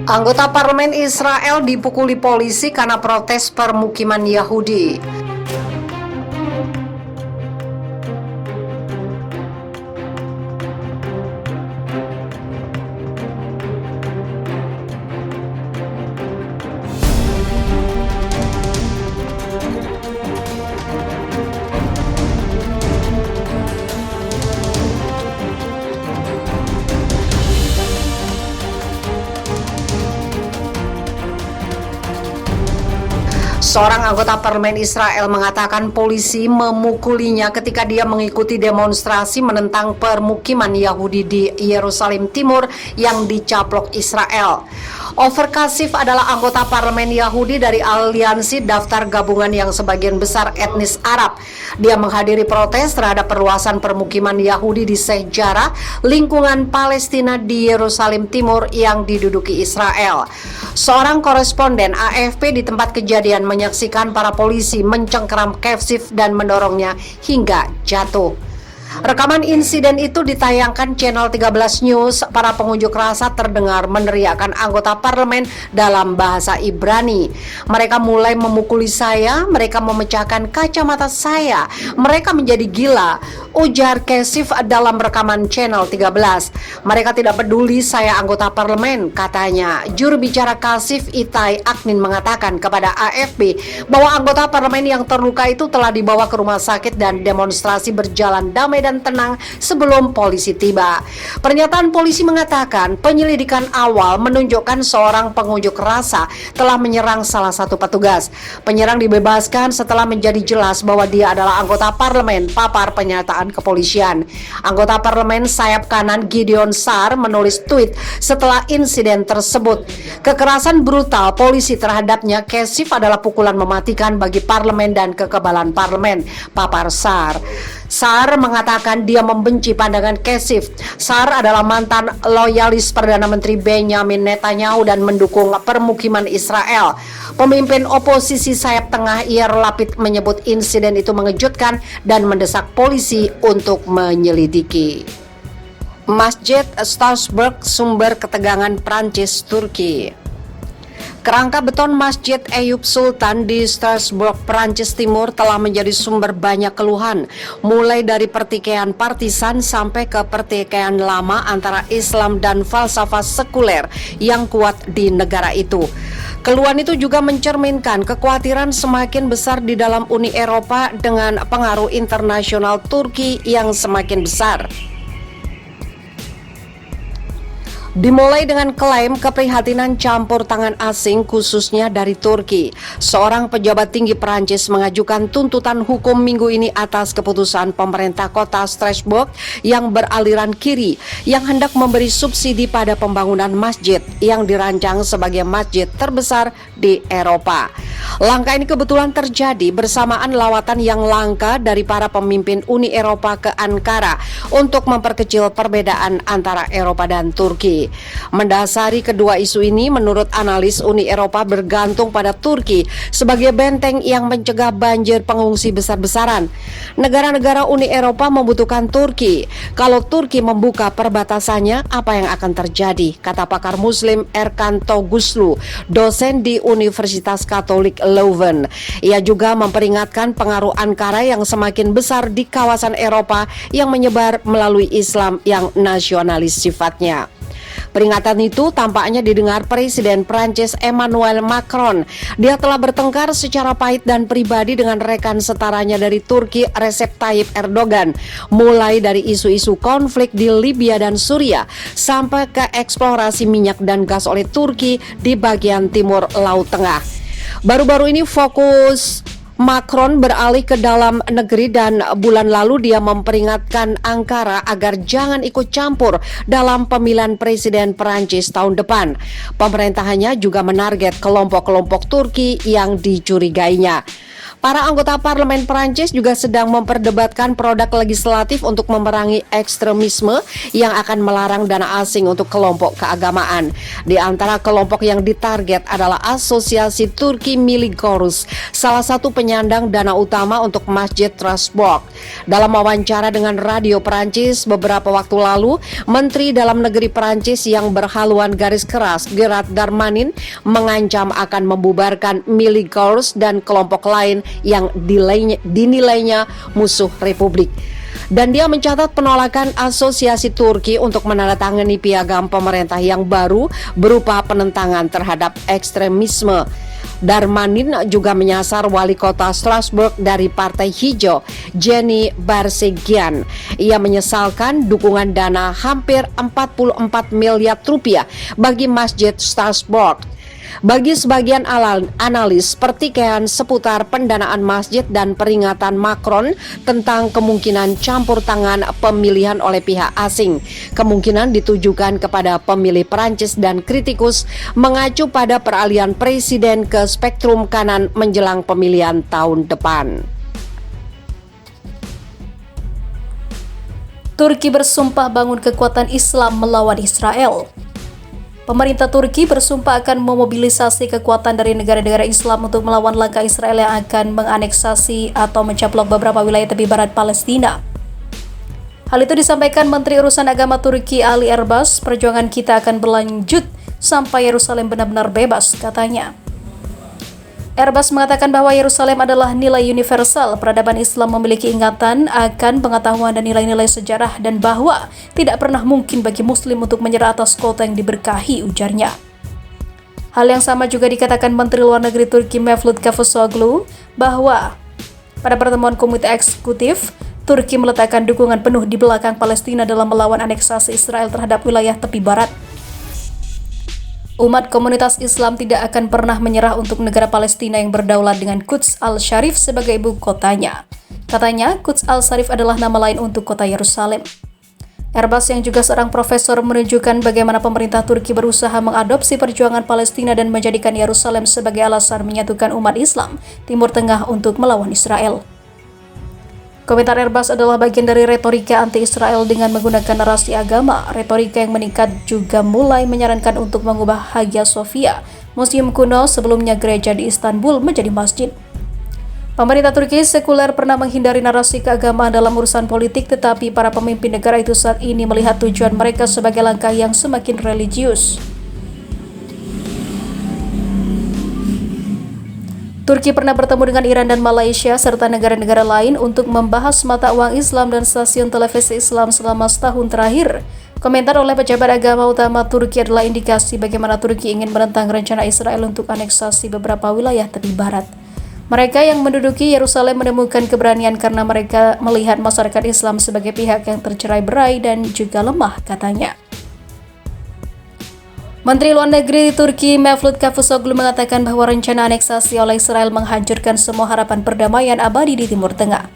Anggota parlemen Israel dipukuli polisi karena protes permukiman Yahudi. Seorang anggota parlemen Israel mengatakan polisi memukulinya ketika dia mengikuti demonstrasi menentang permukiman Yahudi di Yerusalem Timur yang dicaplok Israel. Ofer Kasif adalah anggota parlemen Yahudi dari aliansi daftar gabungan yang sebagian besar etnis Arab. Dia menghadiri protes terhadap perluasan permukiman Yahudi di Sheikh Jarrah, lingkungan Palestina di Yerusalem Timur yang diduduki Israel. Seorang koresponden AFP di tempat kejadian menyaksikan para polisi mencengkeram Kasif dan mendorongnya hingga jatuh. Rekaman insiden itu ditayangkan Channel 13 News. Para pengunjuk rasa terdengar meneriakkan anggota parlemen dalam bahasa Ibrani. Mereka mulai memukuli saya, mereka memecahkan kacamata saya, mereka menjadi gila, ujar Kasif dalam rekaman Channel 13. Mereka tidak peduli saya anggota parlemen, katanya. Juru bicara Kasif, Itai Aknin, mengatakan kepada AFP bahwa anggota parlemen yang terluka itu telah dibawa ke rumah sakit dan demonstrasi berjalan damai dan tenang sebelum polisi tiba. Pernyataan polisi mengatakan penyelidikan awal menunjukkan seorang pengunjuk rasa telah menyerang salah satu petugas. Penyerang dibebaskan setelah menjadi jelas bahwa dia adalah anggota parlemen, papar pernyataan kepolisian. Anggota parlemen sayap kanan Gideon Sa'ar menulis tweet setelah insiden tersebut. Kekerasan brutal polisi terhadapnya Kasif adalah pukulan mematikan bagi parlemen dan kekebalan parlemen, papar Sa'ar. Sa'ar mengatakan dia membenci pandangan Kasif. Sa'ar adalah mantan loyalis Perdana Menteri Benjamin Netanyahu dan mendukung permukiman Israel. Pemimpin oposisi sayap tengah Yair Lapid menyebut insiden itu mengejutkan dan mendesak polisi untuk menyelidiki. Masjid Strasbourg sumber ketegangan Prancis-Turki. Kerangka beton Masjid Eyüp Sultan di Strasbourg, Prancis Timur telah menjadi sumber banyak keluhan, mulai dari pertikaian partisan sampai ke pertikaian lama antara Islam dan falsafah sekuler yang kuat di negara itu. Keluhan itu juga mencerminkan kekhawatiran semakin besar di dalam Uni Eropa dengan pengaruh internasional Turki yang semakin besar. Dimulai dengan klaim keprihatinan campur tangan asing khususnya dari Turki. Seorang pejabat tinggi Perancis mengajukan tuntutan hukum minggu ini atas keputusan pemerintah kota Strasbourg yang beraliran kiri yang hendak memberi subsidi pada pembangunan masjid yang dirancang sebagai masjid terbesar di Eropa. Langkah ini kebetulan terjadi bersamaan lawatan yang langka dari para pemimpin Uni Eropa ke Ankara untuk memperkecil perbedaan antara Eropa dan Turki. Mendasari kedua isu ini, menurut analis, Uni Eropa bergantung pada Turki sebagai benteng yang mencegah banjir pengungsi besar-besaran. Negara-negara Uni Eropa membutuhkan Turki. Kalau Turki membuka perbatasannya, apa yang akan terjadi? Kata pakar Muslim Erkan Toguslu, dosen di Universitas Katolik Leuven. Ia juga memperingatkan pengaruh Ankara yang semakin besar di kawasan Eropa yang menyebar melalui Islam yang nasionalis sifatnya. Peringatan itu tampaknya didengar Presiden Prancis Emmanuel Macron. Dia telah bertengkar secara pahit dan pribadi dengan rekan setaranya dari Turki, Recep Tayyip Erdogan, mulai dari isu-isu konflik di Libya dan Suriah sampai ke eksplorasi minyak dan gas oleh Turki di bagian timur Laut Tengah. Baru-baru ini fokus Macron beralih ke dalam negeri dan bulan lalu dia memperingatkan Ankara agar jangan ikut campur dalam pemilihan presiden Perancis tahun depan. Pemerintahannya juga menarget kelompok-kelompok Turki yang dicurigainya. Para anggota parlemen Perancis juga sedang memperdebatkan produk legislatif untuk memerangi ekstremisme yang akan melarang dana asing untuk kelompok keagamaan. Di antara kelompok yang ditarget adalah Asosiasi Turki Miligorus, salah satu penyandang dana utama untuk Masjid Strasbourg. Dalam wawancara dengan radio Perancis beberapa waktu lalu, Menteri Dalam Negeri Perancis yang berhaluan garis keras, Gerard Darmanin, mengancam akan membubarkan Miligorus dan kelompok lain yang dinilainya musuh Republik. Dan dia mencatat penolakan Asosiasi Turki untuk menandatangani piagam pemerintah yang baru berupa penentangan terhadap ekstremisme. Darmanin juga menyasar wali kota Strasbourg dari Partai Hijau, Jenny Barsegian. Ia menyesalkan dukungan dana hampir 44 miliar rupiah bagi Masjid Strasbourg. Bagi sebagian analis, pertikaian seputar pendanaan masjid dan peringatan Macron tentang kemungkinan campur tangan pemilihan oleh pihak asing kemungkinan ditujukan kepada pemilih Perancis dan kritikus mengacu pada peralihan presiden ke spektrum kanan menjelang pemilihan tahun depan. Turki bersumpah bangun kekuatan Islam melawan Israel. Pemerintah Turki bersumpah akan memobilisasi kekuatan dari negara-negara Islam untuk melawan langkah Israel yang akan menganeksasi atau mencaplok beberapa wilayah tepi barat Palestina. Hal itu disampaikan Menteri Urusan Agama Turki Ali Erbas. Perjuangan kita akan berlanjut sampai Yerusalem benar-benar bebas, katanya. Erbas mengatakan bahwa Yerusalem adalah nilai universal. Peradaban Islam memiliki ingatan akan pengetahuan dan nilai-nilai sejarah dan bahwa tidak pernah mungkin bagi Muslim untuk menyerah atas kota yang diberkahi, ujarnya. Hal yang sama juga dikatakan Menteri Luar Negeri Turki Mevlut Cavusoglu bahwa pada pertemuan Komite Eksekutif, Turki meletakkan dukungan penuh di belakang Palestina dalam melawan aneksasi Israel terhadap wilayah tepi barat. Umat komunitas Islam tidak akan pernah menyerah untuk negara Palestina yang berdaulat dengan Quds Al-Sharif sebagai ibu kotanya. Katanya, Quds Al-Sharif adalah nama lain untuk kota Yerusalem. Erbas yang juga seorang profesor menunjukkan bagaimana pemerintah Turki berusaha mengadopsi perjuangan Palestina dan menjadikan Yerusalem sebagai alasan menyatukan umat Islam Timur Tengah untuk melawan Israel. Komentar Erbas adalah bagian dari retorika anti-Israel dengan menggunakan narasi agama. Retorika yang meningkat juga mulai menyarankan untuk mengubah Hagia Sophia, museum kuno sebelumnya gereja di Istanbul, menjadi masjid. Pemerintah Turki sekuler pernah menghindari narasi keagamaan dalam urusan politik, tetapi para pemimpin negara itu saat ini melihat tujuan mereka sebagai langkah yang semakin religius. Turki pernah bertemu dengan Iran dan Malaysia serta negara-negara lain untuk membahas mata uang Islam dan stasiun televisi Islam selama setahun terakhir. Komentar oleh pejabat agama utama Turki adalah indikasi bagaimana Turki ingin menentang rencana Israel untuk aneksasi beberapa wilayah tepi barat. Mereka yang menduduki Yerusalem menemukan keberanian karena mereka melihat masyarakat Islam sebagai pihak yang tercerai-berai dan juga lemah, katanya. Menteri Luar Negeri Turki Mevlut Cavusoglu mengatakan bahwa rencana aneksasi oleh Israel menghancurkan semua harapan perdamaian abadi di Timur Tengah.